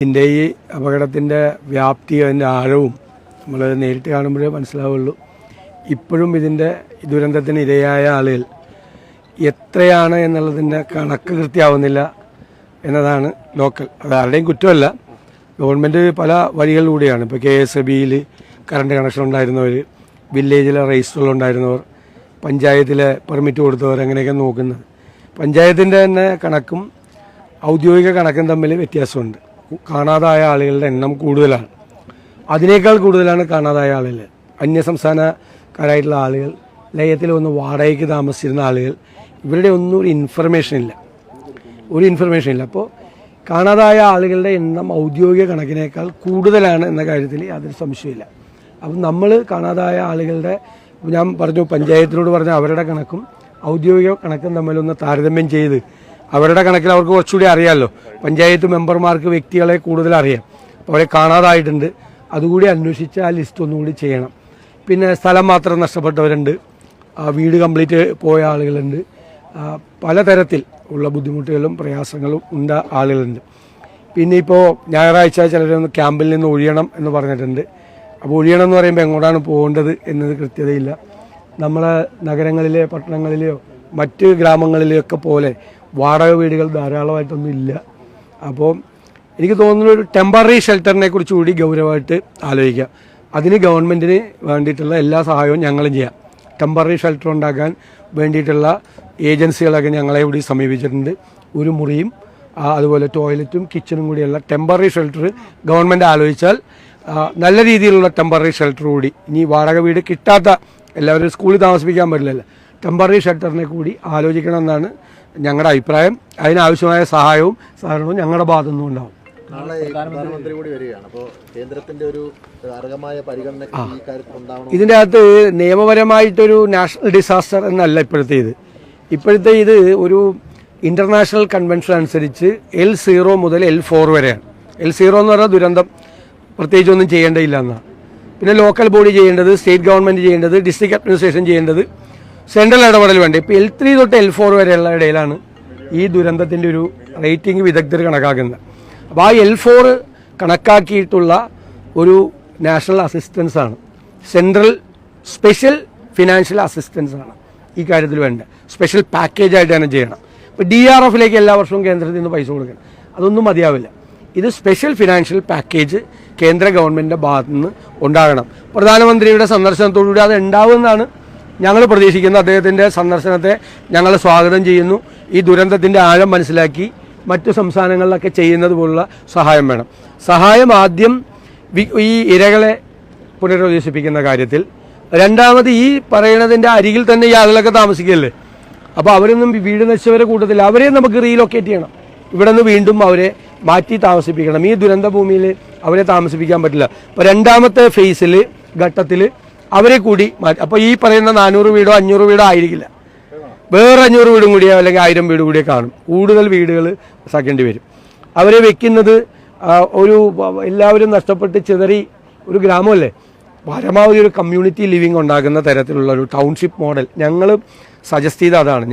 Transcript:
ഇതിൻ്റെ ഈ അപകടത്തിൻ്റെ വ്യാപ്തി അതിൻ്റെ ആഴവും നമ്മൾ നേരിട്ട് കാണുമ്പോഴേ മനസ്സിലാവുള്ളൂ. ഇപ്പോഴും ഇതിൻ്റെ ദുരന്തത്തിന് ഇരയായ ആളുകൾ എത്രയാണ് എന്നുള്ളതിൻ്റെ കണക്ക് കൃത്യമാവുന്നില്ല എന്നതാണ് ലോക്കൽ. അത് ആരുടെയും കുറ്റമല്ല. ഗവൺമെൻറ് പല വഴികളിലൂടെയാണ്. ഇപ്പോൾ KSBയിൽ കറണ്ട് കണക്ഷൻ ഉണ്ടായിരുന്നവർ, വില്ലേജിലെ രജിസ്റ്ററുകളുണ്ടായിരുന്നവർ, പഞ്ചായത്തിലെ പെർമിറ്റ് കൊടുത്തവർ, അങ്ങനെയൊക്കെ നോക്കുന്നത്. പഞ്ചായത്തിൻ്റെ തന്നെ കണക്കും ഔദ്യോഗിക കണക്കും തമ്മിൽ വ്യത്യാസമുണ്ട്. കാണാതായ ആളുകളുടെ എണ്ണം കൂടുതലാണ്. അതിനേക്കാൾ കൂടുതലാണ് കാണാതായ ആളുകൾ. അന്യസംസ്ഥാനക്കാരായിട്ടുള്ള ആളുകൾ, ലയത്തിൽ വന്ന് വാടകയ്ക്ക് താമസിച്ചിരുന്ന ആളുകൾ, ഇവരുടെ ഒന്നും ഒരു ഇൻഫർമേഷൻ ഇല്ല. അപ്പോൾ കാണാതായ ആളുകളുടെ എണ്ണം ഔദ്യോഗിക കണക്കിനേക്കാൾ കൂടുതലാണ് എന്ന കാര്യത്തിൽ യാതൊരു സംശയമില്ല. അപ്പം നമ്മൾ കാണാതായ ആളുകളുടെ, ഞാൻ പറഞ്ഞു, പഞ്ചായത്തിനോട് പറഞ്ഞ അവരുടെ കണക്കും ഔദ്യോഗിക കണക്കും തമ്മിലൊന്ന് താരതമ്യം ചെയ്ത്, അവരുടെ കണക്കിൽ അവർക്ക് കുറച്ചുകൂടി അറിയാമല്ലോ. പഞ്ചായത്ത് മെമ്പർമാർക്ക് വ്യക്തികളെ കൂടുതൽ അറിയാം. അപ്പോൾ അവരെ കാണാതായിട്ടുണ്ട്, അതുകൂടി അന്വേഷിച്ച് ആ ലിസ്റ്റ് ഒന്നുകൂടി ചെയ്യണം. പിന്നെ സ്ഥലം മാത്രം നഷ്ടപ്പെട്ടവരുണ്ട്, വീട് കംപ്ലീറ്റ് പോയ ആളുകളുണ്ട്, പലതരത്തിൽ ഉള്ള ബുദ്ധിമുട്ടുകളും പ്രയാസങ്ങളും ഉണ്ട് ആളുകളുണ്ട്. പിന്നെ ഇപ്പോൾ ഞായറാഴ്ച ചിലരൊന്ന് ക്യാമ്പിൽ നിന്ന് ഒഴിയണം എന്ന് പറഞ്ഞിട്ടുണ്ട്. അപ്പോൾ ഒഴിയണം എന്ന് പറയുമ്പോൾ എങ്ങോട്ടാണ് പോകേണ്ടത് എന്നത് കൃത്യതയില്ല. നമ്മളെ നഗരങ്ങളിലെ, പട്ടണങ്ങളിലെയോ മറ്റ് ഗ്രാമങ്ങളിലെയൊക്കെ പോലെ വാടക വീടുകൾ ധാരാളമായിട്ടൊന്നും ഇല്ല. അപ്പോൾ എനിക്ക് തോന്നുന്ന ഒരു ടെമ്പററി ഷെൽട്ടറിനെ കുറിച്ച് കൂടി ഗൗരവമായിട്ട് ആലോചിക്കുക. അതിന് ഗവൺമെൻറ്റിന് വേണ്ടിയിട്ടുള്ള എല്ലാ സഹായവും ഞങ്ങളും ചെയ്യാം. ടെമ്പററി ഷെൽട്ടർ ഉണ്ടാക്കാൻ വേണ്ടിയിട്ടുള്ള ഏജൻസികളൊക്കെ ഞങ്ങളെ കൂടി സമീപിച്ചിട്ടുണ്ട്. ഒരു മുറിയും അതുപോലെ ടോയ്ലറ്റും കിച്ചണും കൂടിയുള്ള ടെമ്പററി ഷെൽട്ടർ ഗവൺമെൻറ് ആലോചിച്ചാൽ നല്ല രീതിയിലുള്ള ടെമ്പററി ഷെൽട്ടർ കൂടി, ഇനി വാടക വീട് കിട്ടാത്ത, എല്ലാവരും സ്കൂളിൽ താമസിപ്പിക്കാൻ പറ്റില്ലല്ലോ, ടെമ്പററി ഷെൽട്ടറിനെ കൂടി ആലോചിക്കണമെന്നാണ് ഞങ്ങളുടെ അഭിപ്രായം. അതിനാവശ്യമായ സഹായവും സഹകരണവും ഞങ്ങളുടെ ഭാഗത്തു നിന്നും ഉണ്ടാവും. പ്രധാനമന്ത്രി കൂടി വരികയാണ്. അപ്പോൾ കേന്ദ്രത്തിന്റെ ഒരു അർഹമായ പരിഗണന ഈ കാര്യത്തിൽ ഉണ്ടാവണം. ഇതിൻ്റെ അകത്ത് നിയമപരമായിട്ടൊരു നാഷണൽ ഡിസാസ്റ്റർ എന്നല്ല ഇപ്പോഴത്തെ ഇത് ഒരു ഇന്റർനാഷണൽ കൺവെൻഷൻ അനുസരിച്ച് L0 മുതൽ L4 വരെയാണ്. L0 എന്ന് പറഞ്ഞാൽ ദുരന്തം, പ്രത്യേകിച്ചൊന്നും ചെയ്യേണ്ടതില്ല എന്നാണ്. പിന്നെ ലോക്കൽ ബോഡി ചെയ്യേണ്ടത്, സ്റ്റേറ്റ് ഗവൺമെൻറ് ചെയ്യേണ്ടത്, ഡിസ്ട്രിക്ട് അഡ്മിനിസ്ട്രേഷൻ ചെയ്യേണ്ടത്, സെൻട്രൽ ഇടപെടൽ വേണ്ട. ഇപ്പോൾ L3 തൊട്ട് L4 വരെയുള്ള ഇടയിലാണ് ഈ ദുരന്തത്തിൻ്റെ ഒരു റേറ്റിംഗ് വിദഗ്ധർ കണക്കാക്കുന്നത്. അപ്പോൾ ആ L4 കണക്കാക്കിയിട്ടുള്ള ഒരു നാഷണൽ അസിസ്റ്റൻസ് ആണ്, സെൻട്രൽ സ്പെഷ്യൽ ഫിനാൻഷ്യൽ അസിസ്റ്റൻസ് ആണ് ഈ കാര്യത്തിൽ വേണ്ട. സ്പെഷ്യൽ പാക്കേജായിട്ട് തന്നെ ചെയ്യണം. ഇപ്പോൾ DRFലേക്ക് എല്ലാ വർഷവും കേന്ദ്രത്തിൽ നിന്ന് പൈസ കൊടുക്കണം, അതൊന്നും മതിയാവില്ല. ഇത് സ്പെഷ്യൽ ഫിനാൻഷ്യൽ പാക്കേജ് കേന്ദ്ര ഗവൺമെൻറ്റിൻ്റെ ഭാഗത്തു നിന്ന് ഉണ്ടാകണം. പ്രധാനമന്ത്രിയുടെ സന്ദർശനത്തോടുകൂടി അത് ഉണ്ടാവുമെന്നാണ് ഞങ്ങൾ പ്രതീക്ഷിക്കുന്നത്. അദ്ദേഹത്തിൻ്റെ സന്ദർശനത്തെ ഞങ്ങൾ സ്വാഗതം ചെയ്യുന്നു. ഈ ദുരന്തത്തിൻ്റെ ആഴം മനസ്സിലാക്കി മറ്റു സംസ്ഥാനങ്ങളിലൊക്കെ ചെയ്യുന്നത് പോലുള്ള സഹായം വേണം. സഹായം ആദ്യം ഈ ഇരകളെ പുനരധിവസിപ്പിക്കുന്ന കാര്യത്തിൽ, രണ്ടാമത് ഈ പറയുന്നതിൻ്റെ അരികിൽ തന്നെ ഈ ആളുകളൊക്കെ താമസിക്കുകയല്ലേ. അപ്പോൾ അവരൊന്നും വീട് നശിച്ചവരെ കൂട്ടത്തിൽ അവരെ നമുക്ക് റീലൊക്കേറ്റ് ചെയ്യണം. ഇവിടെ നിന്ന് വീണ്ടും അവരെ മാറ്റി താമസിപ്പിക്കണം. ഈ ദുരന്ത ഭൂമിയിൽ അവരെ താമസിപ്പിക്കാൻ പറ്റില്ല. അപ്പോൾ രണ്ടാമത്തെ ഘട്ടത്തിൽ അവരെ കൂടി മാറ്റി. അപ്പോൾ ഈ പറയുന്ന 400 വീടോ 500 വീടോ ആയിരിക്കില്ല, വേറെ 500 വീടും കൂടിയോ അല്ലെങ്കിൽ 1000 വീട് കൂടിയോ കാണും. കൂടുതൽ വീടുകൾ സാക്കേണ്ടി വരും. അവരെ വെക്കുന്നത് എല്ലാവരും നഷ്ടപ്പെട്ട് ചിതറി ഒരു ഗ്രാമമല്ലേ, പരമാവധി ഒരു കമ്മ്യൂണിറ്റി ലിവിങ് ഉണ്ടാകുന്ന തരത്തിലുള്ള ഒരു ടൗൺഷിപ്പ് മോഡൽ ഞങ്ങൾ സജസ്റ്റ് ചെയ്ത അതാണ്.